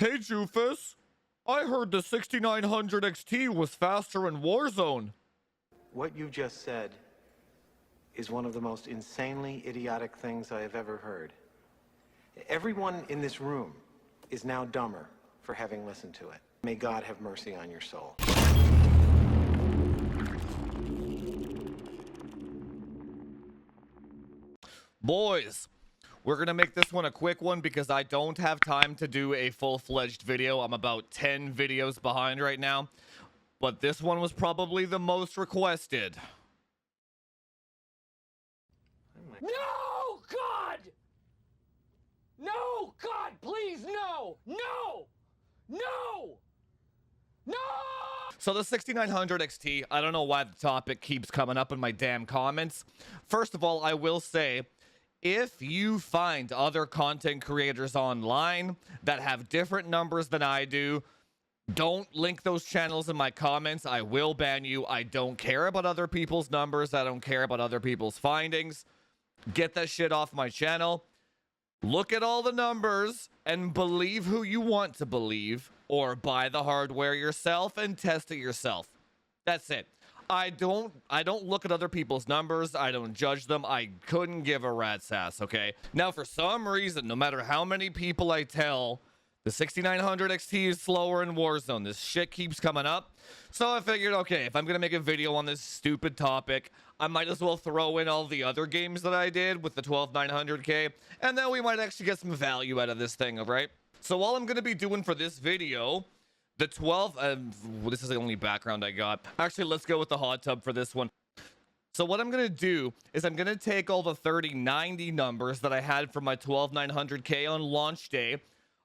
Hey, Jufus. I heard the 6900 XT was faster in Warzone. What you just said is one of the most insanely idiotic things I have ever heard. Everyone in this room is now dumber for having listened to it. May God have mercy on your soul. Boys, we're going to make this one a quick one because I don't have time to do a full-fledged video. I'm about 10 videos behind right now. But this one was probably the most requested. No, God! No, God, please, no! No! No! No! So the 6900 XT, I don't know why the topic keeps coming up in my damn comments. First of all, I will say, if you find other content creators online that have different numbers than I do, don't link those channels in my comments. I will ban you. I don't care about other people's numbers. I don't care about other people's findings. Get that shit off my channel. Look at all the numbers and believe who you want to believe, or buy the hardware yourself and test it yourself. That's it. I don't look at other people's numbers. I don't judge them. I couldn't give a rat's ass, okay? Now, for some reason, no matter how many people I tell, the 6900 XT is slower in Warzone. This shit keeps coming up. So I figured, okay, if I'm going to make a video on this stupid topic, I might as well throw in all the other games that I did with the 12900K, and then we might actually get some value out of this thing, right? So all I'm going to be doing for this video, the 12, this is the only background I got. Actually, let's go with the hot tub for this one. So what I'm going to do is I'm going to take all the 3090 numbers that I had for my 12900K on launch day.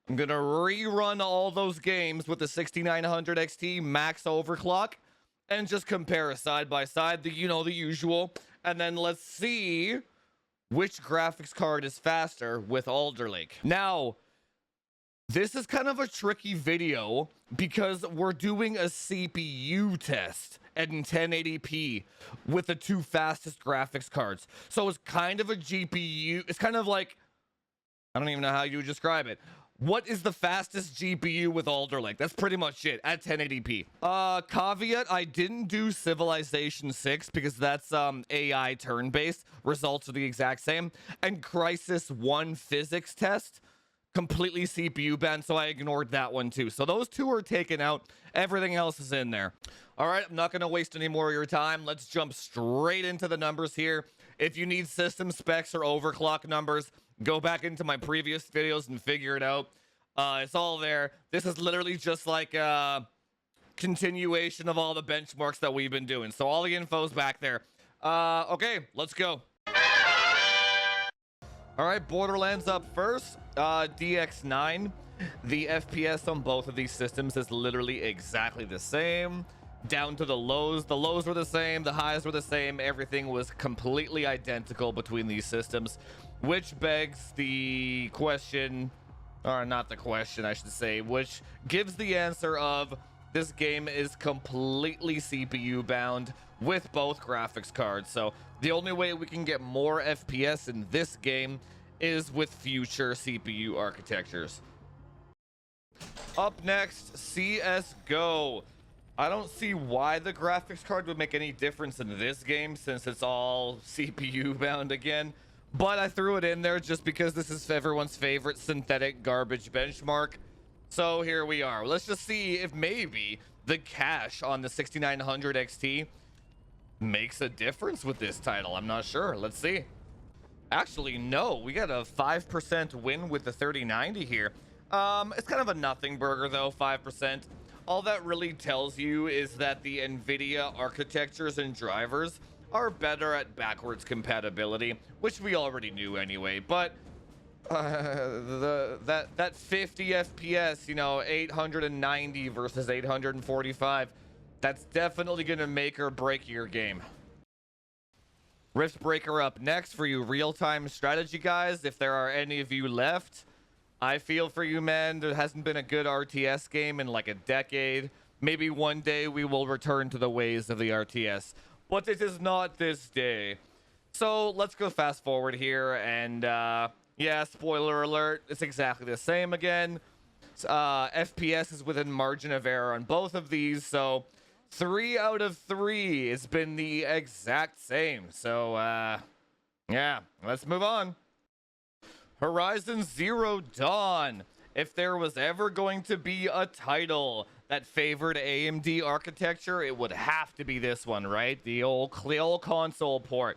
I'm going to rerun all those games with the 6900 XT max overclock and just compare side by side, the usual. And then let's see which graphics card is faster with Alder Lake. Now, this is kind of a tricky video because we're doing a CPU test at 1080p with the two fastest graphics cards. So it's kind of a GPU. It's kind of like, I don't even know how you would describe it. What is the fastest GPU with Alder Lake? That's pretty much it at 1080p. Caveat, I didn't do Civilization 6 because that's AI turn-based. Results are the exact same. And Crisis 1 physics test, completely CPU banned, so I ignored that one too. So those two are taken out. Everything else is in there. All right, I'm not going to waste any more of your time. Let's jump straight into the numbers here. If you need system specs or overclock numbers, go back into my previous videos and figure it out. It's all there. This is literally just like a continuation of all the benchmarks that we've been doing. So all the info's back there. Okay, let's go. All right, Borderlands up first. DX9. The FPS on both of these systems is literally exactly the same. Down to the lows. The lows were the same. The highs were the same. Everything was completely identical between these systems. Which begs the question, or not the question, I should say, which gives the answer of this game is completely CPU bound with both graphics cards. So the only way we can get more FPS in this game is with future CPU architectures. Up next, CSGO. I don't see why the graphics card would make any difference in this game since it's all CPU bound again. But I threw it in there just because this is everyone's favorite synthetic garbage benchmark. So here we are. Let's just see if maybe the cache on the 6900 XT makes a difference with this title. I'm not sure. Let's see. Actually, no. We got a 5% win with the 3090 here. It's kind of a nothing burger, though, 5%. All that really tells you is that the NVIDIA architectures and drivers are better at backwards compatibility, which we already knew anyway. But that 50 FPS, 890 versus 845, that's definitely gonna make or break your game. Rift Breaker up next for you real-time strategy guys. If there are any of you left, I feel for you, man. There hasn't been a good RTS game in like a decade. Maybe one day we will return to the ways of the RTS, but it is not this day. So let's go fast forward here, and yeah, spoiler alert, it's exactly the same again. FPS is within margin of error on both of these, so 3 out of 3 has been the exact same. So yeah, let's move on. Horizon Zero Dawn. If there was ever going to be a title that favored AMD architecture, it would have to be this one, right? The old console port.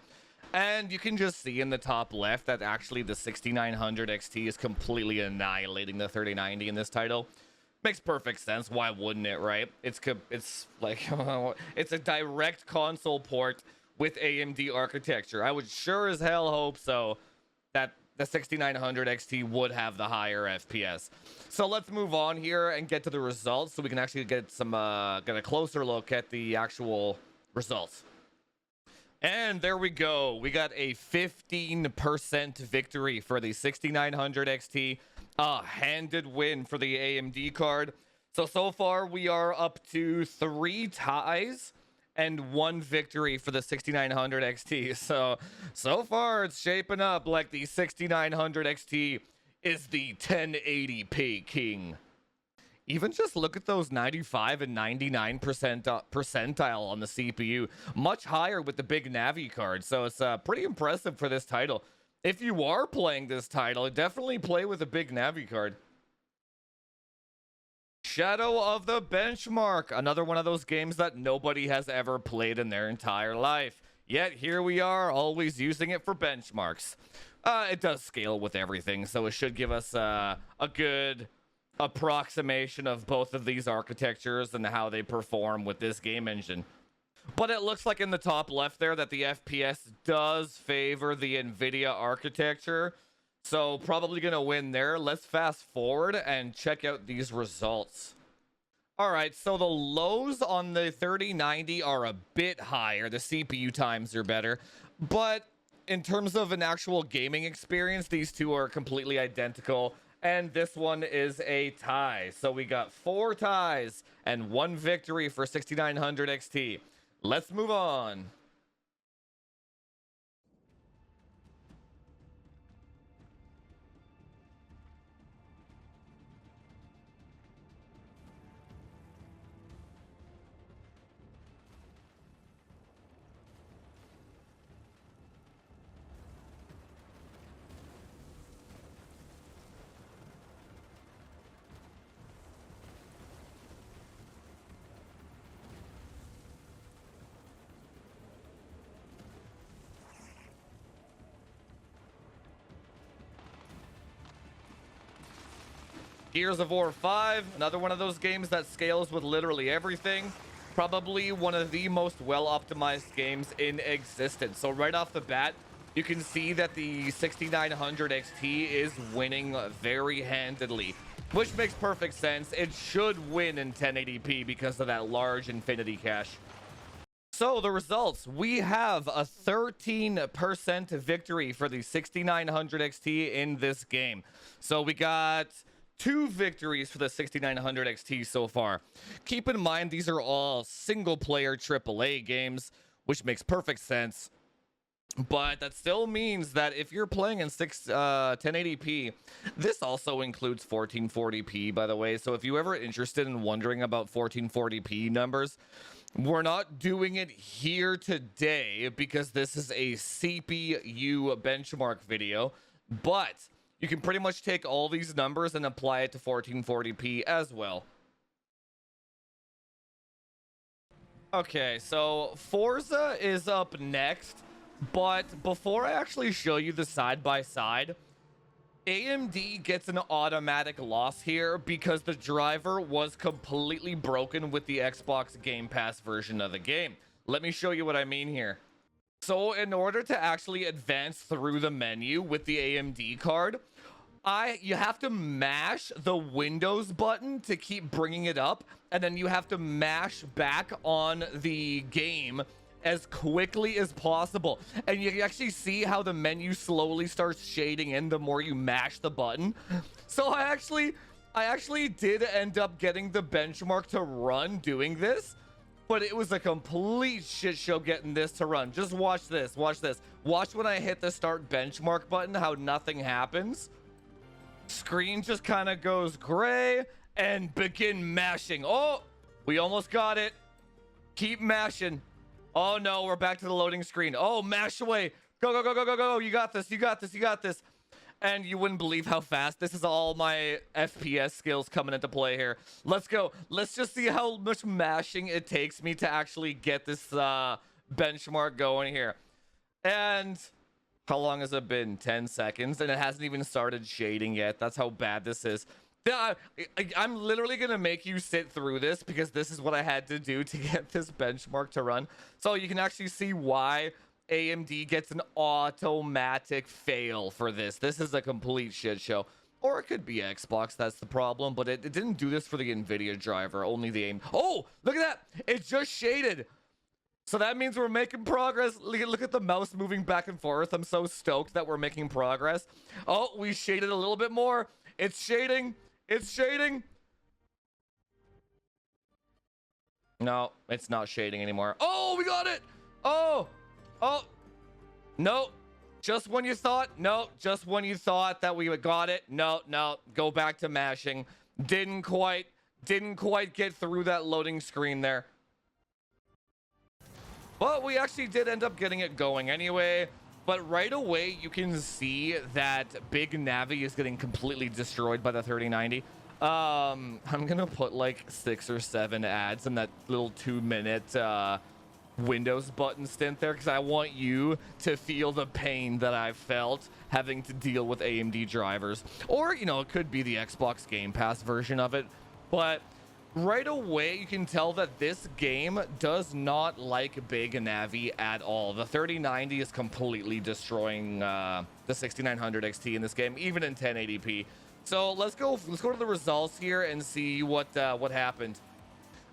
And you can just see in the top left that actually the 6900 XT is completely annihilating the 3090 in this title. Makes perfect sense. Why wouldn't it, right? It's like it's a direct console port with AMD architecture. I would sure as hell hope so that the 6900 XT would have the higher FPS. So let's move on here and get to the results so we can actually get some get a closer look at the actual results. And there we go. We got a 15% victory for the 6900 XT. A handed win for the AMD card. So far we are up to 3 ties and 1 victory for the 6900 XT. So far it's shaping up like the 6900 XT is the 1080p king. Even just look at those 95 and 99% percentile on the CPU. Much higher with the big Navi card. So it's pretty impressive for this title. If you are playing this title, definitely play with a big Navi card. Shadow of the Benchmark. Another one of those games that nobody has ever played in their entire life. Yet here we are, always using it for benchmarks. It does scale with everything, so it should give us a good approximation of both of these architectures and how they perform with this game engine. But it looks like in the top left there that the FPS does favor the NVIDIA architecture. So probably going to win there. Let's fast forward and check out these results. All right, so the lows on the 3090 are a bit higher. The CPU times are better. But in terms of an actual gaming experience, these two are completely identical. And this one is a tie. So we got 4 ties and 1 victory for 6900 XT. Let's move on. Gears of War 5, another one of those games that scales with literally everything. Probably one of the most well-optimized games in existence. So right off the bat, you can see that the 6900 XT is winning very handedly, which makes perfect sense. It should win in 1080p because of that large infinity cache. So the results, we have a 13% victory for the 6900 XT in this game. So we got 2 victories for the 6900 XT so far. Keep in mind, these are all single-player AAA games, which makes perfect sense. But that still means that if you're playing in 1080p, this also includes 1440p, by the way. So if you're ever interested in wondering about 1440p numbers, we're not doing it here today because this is a CPU benchmark video. But you can pretty much take all these numbers and apply it to 1440p as well. Okay, so Forza is up next, but before I actually show you the side-by-side, AMD gets an automatic loss here because the driver was completely broken with the Xbox Game Pass version of the game. Let me show you what I mean here. So in order to actually advance through the menu with the AMD card, you have to mash the Windows button to keep bringing it up, and then you have to mash back on the game as quickly as possible. And you can actually see how the menu slowly starts shading in the more you mash the button. So I actually did end up getting the benchmark to run doing this, but it was a complete shit show getting this to run. Just watch this, watch this. Watch when I hit the start benchmark button, how nothing happens. Screen just kind of goes gray and begin mashing. Oh, we almost got it. Keep mashing. Oh no, we're back to the loading screen. Oh, mash away. Go, go, go, go, go, go. You got this. You got this. You got this. And you wouldn't believe how fast. This is all my FPS skills coming into play here. Let's go. Let's just see how much mashing it takes me to actually get this benchmark going here. And how long has it been? 10 seconds. And it hasn't even started shading yet. That's how bad this is. I'm literally going to make you sit through this because this is what I had to do to get this benchmark to run. So you can actually see why AMD gets an automatic fail for this. This is a complete shit show. Or it could be Xbox, that's the problem. But it didn't do this for the NVIDIA driver, only the AMD. Oh, look at that. It just shaded. So that means we're making progress. Look at the mouse moving back and forth. I'm so stoked that we're making progress. Oh, we shaded a little bit more. It's shading. It's shading. No, it's not shading anymore. Oh, we got it. Oh. Oh. No. Just when you thought. No. Just when you thought that we got it. No. No. Go back to mashing. Didn't quite get through that loading screen there. But we actually did end up getting it going anyway. But right away, you can see that Big Navi is getting completely destroyed by the 3090. I'm going to put like 6 or 7 ads in that little 2-minute Windows button stint there because I want you to feel the pain that I've felt having to deal with AMD drivers. Or, you know, it could be the Xbox Game Pass version of it. But right away, you can tell that this game does not like Big Navi at all. The 3090 is completely destroying the 6900 XT in this game, even in 1080p. So let's go to the results here and see what happened.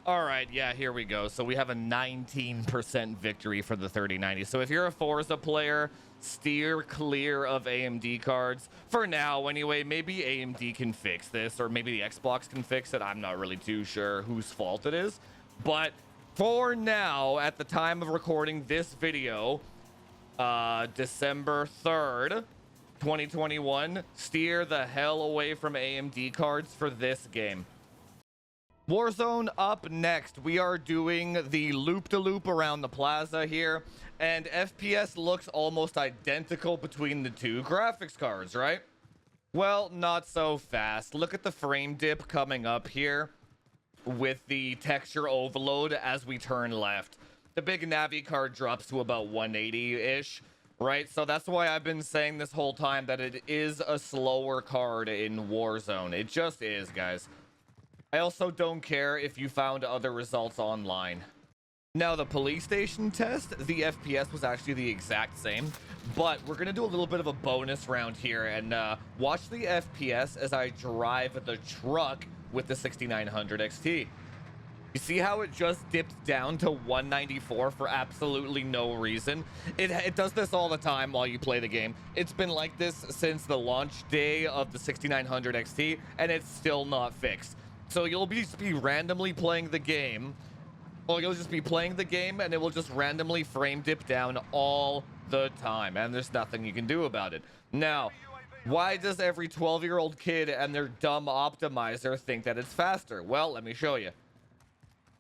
All right, yeah, here we go. So we have a 19% victory for the 3090. So if you're a Forza player, steer clear of AMD cards for now anyway. Maybe AMD can fix this, or maybe the Xbox can fix it. I'm not really too sure whose fault it is, but for now, at the time of recording this video, December 3rd 2021, steer the hell away from AMD cards for this game. Warzone up next. We are doing the loop-de-loop around the plaza here, and FPS looks almost identical between the two graphics cards, right? Well, not so fast. Look at the frame dip coming up here with the texture overload as we turn left. The Big Navi card drops to about 180-ish, right? So that's why I've been saying this whole time that it is a slower card in Warzone. It just is, guys. I also don't care if you found other results online. Now, the police station test, the FPS was actually the exact same, but we're going to do a little bit of a bonus round here and watch the FPS as I drive the truck with the 6900 XT. You see how it just dipped down to 194 for absolutely no reason? It does this all the time while you play the game. It's been like this since the launch day of the 6900 XT, and it's still not fixed. So you'll just be randomly playing the game. Well, you'll just be playing the game, and it will just randomly frame dip down all the time, and there's nothing you can do about it. Now, why does every 12-year-old kid and their dumb optimizer think that it's faster? Well, let me show you.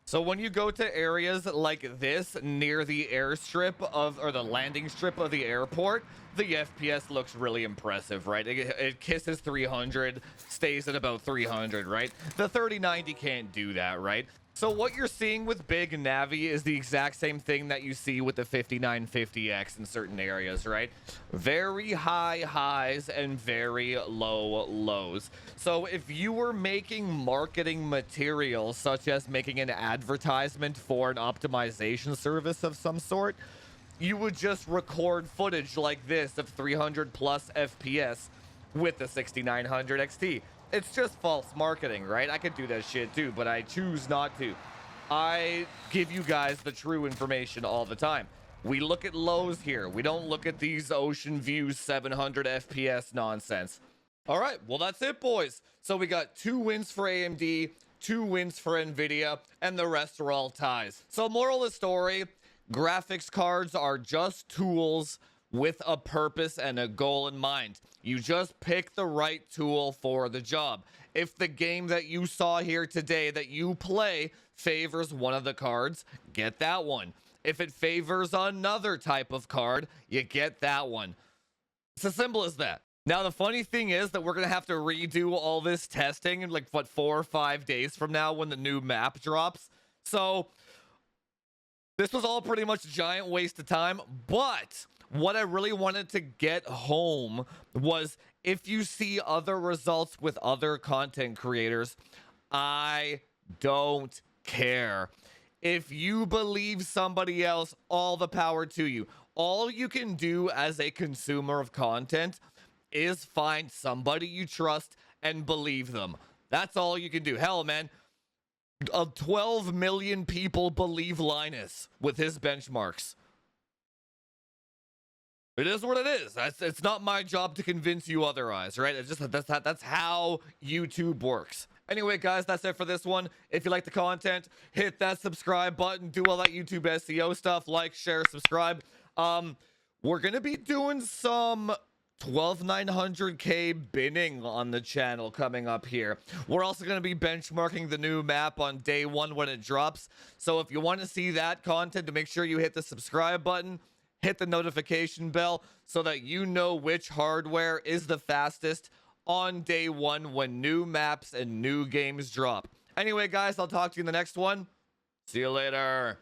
So when you go to areas like this near the airstrip or the landing strip of the airport, the FPS looks really impressive, right? It kisses 300, stays at about 300, right? The 3090 can't do that, right? So what you're seeing with Big Navi is the exact same thing that you see with the 5950X in certain areas, right? Very high highs and very low lows. So if you were making marketing material, such as making an advertisement for an optimization service of some sort, you would just record footage like this of 300 plus FPS with the 6900 XT. It's just false marketing, right? I could do that shit too, but I choose not to. I give you guys the true information all the time. We look at lows here. We don't look at these ocean views 700 FPS nonsense. All right, well, that's it, boys. So we got 2 wins for AMD, 2 wins for NVIDIA, and the rest are all ties. So moral of the story, graphics cards are just tools with a purpose and a goal in mind. You just pick the right tool for the job. If the game that you saw here today that you play favors one of the cards, get that one. If it favors another type of card, you get that one. It's as simple as that. Now, the funny thing is that we're going to have to redo all this testing in like, what, 4 or 5 days from now when the new map drops. So this was all pretty much a giant waste of time. But what I really wanted to get home was if you see other results with other content creators, I don't care. If you believe somebody else, all the power to you. All you can do as a consumer of content is find somebody you trust and believe them. That's all you can do. Hell, man, 12 million people believe Linus with his benchmarks. It is what it is. It's not my job to convince you otherwise, right? It's just that's how YouTube works. Anyway, guys, that's it for this one. If you like the content, hit that subscribe button. Do all that YouTube SEO stuff. Like, share, subscribe. We're gonna be doing some 12900K binning on the channel coming up here. We're also going to be benchmarking the new map on day 1 when it drops. So if you want to see that content, to make sure you hit the subscribe button, hit the notification bell so that you know which hardware is the fastest on day 1 when new maps and new games drop. Anyway, guys, I'll talk to you in the next one. See you later.